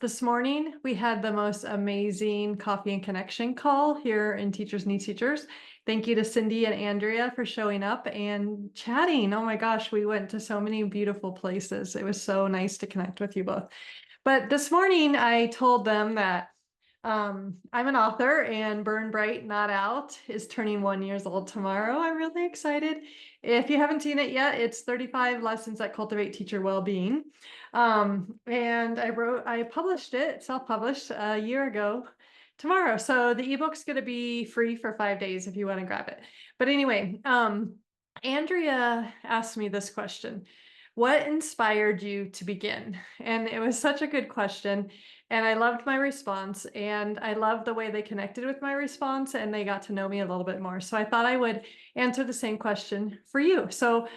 This morning, we had the most amazing coffee and connection call here in Teachers Need Teachers. Thank you to Cindy and Andrea for showing up and chatting. Oh my gosh, we went to so many beautiful places. It was so nice to connect with you both. But this morning, I told them that I'm an author and Burn Bright Not Out is turning 1 year old tomorrow. I'm really excited. If you haven't seen it yet, it's 35 lessons that cultivate teacher well-being. And I published it, self-published a year ago tomorrow. So the ebook's going to be free for 5 days if you want to grab it. But anyway, Andrea asked me this question. What inspired you to begin? And it was such a good question. And I loved my response, and I loved the way they connected with my response, and they got to know me a little bit more. So I thought I would answer the same question for you. So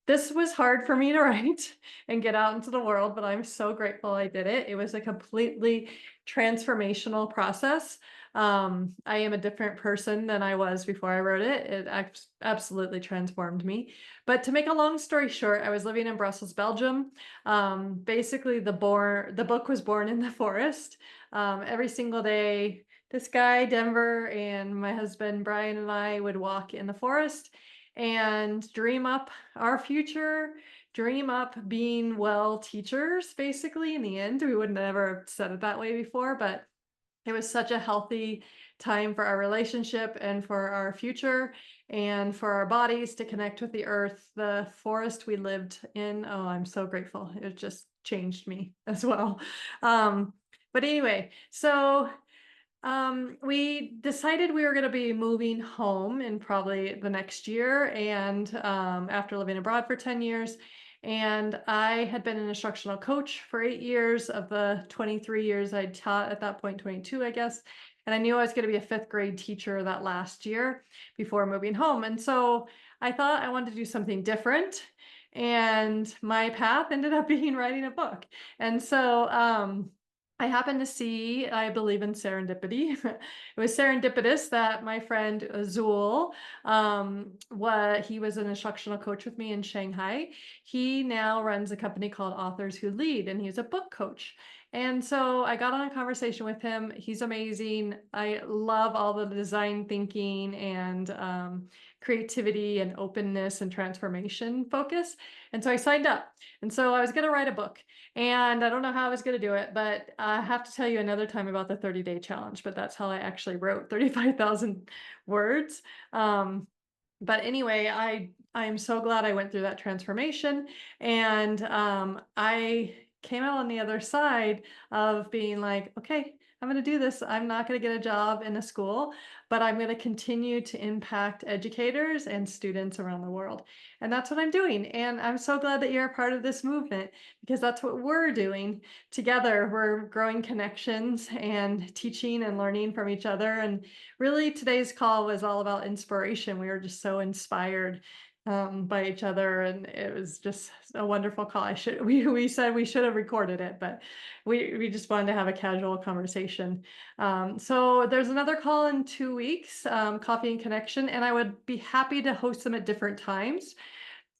this was hard for me to write and get out into the world, but I'm so grateful I did it. It was a completely transformational process. I am a different person than I was before I wrote it. It absolutely transformed me. But to make a long story short, I was living in Brussels, Belgium. Basically, the book was born in the forest. Every single day, this guy, Denver, and my husband, Brian, and I would walk in the forest and dream up our future, dream up being well teachers, basically. In the end, we would never have said it that way before, but it was such a healthy time for our relationship and for our future and for our bodies to connect with the earth. The forest we lived in, oh, I'm so grateful. It just changed me as well. But anyway, so we decided we were going to be moving home in probably the next year, and after living abroad for 10 years. And I had been an instructional coach for 8 years of the 23 years I'd taught at that point, 22, I guess. And I knew I was going to be a fifth grade teacher that last year before moving home. And so I thought I wanted to do something different. And my path ended up being writing a book. And so I happened to see, I believe in serendipity. It was serendipitous that my friend Azul, he was an instructional coach with me in Shanghai. He now runs a company called Authors Who Lead, and he's a book coach. And so I got on a conversation with him. He's amazing. I love all the design thinking and creativity and openness and transformation focus. And so I signed up. And so I was going to write a book. And I don't know how I was going to do it, but I have to tell you another time about the 30-day challenge, but that's how I actually wrote 35,000 words. But anyway, I am so glad I went through that transformation, and I came out on the other side of being like, okay, I'm going to do this. I'm not going to get a job in a school, but I'm going to continue to impact educators and students around the world. And that's what I'm doing. And I'm so glad that you're a part of this movement, because that's what we're doing together. We're growing connections and teaching and learning from each other. And really, today's call was all about inspiration. We were just so inspired by each other, and it was just a wonderful call. We said we should have recorded it, but we just wanted to have a casual conversation. So there's another call in 2 weeks, Coffee and Connection, and I would be happy to host them at different times.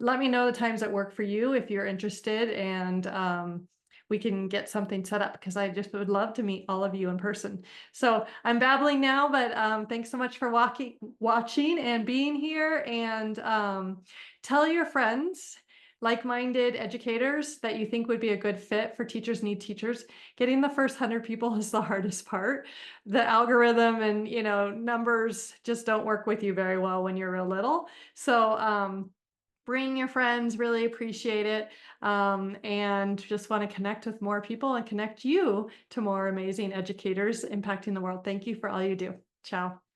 Let me know the times that work for you if you're interested, and we can get something set up, because I just would love to meet all of you in person. So I'm babbling now, but thanks so much for watching and being here. And tell your friends, like-minded educators, that you think would be a good fit for Teachers Need Teachers. Getting the first 100 people is the hardest part. The algorithm and numbers just don't work with you very well when you're real little. So bring your friends, really appreciate it, and just want to connect with more people and connect you to more amazing educators impacting the world. Thank you for all you do. Ciao.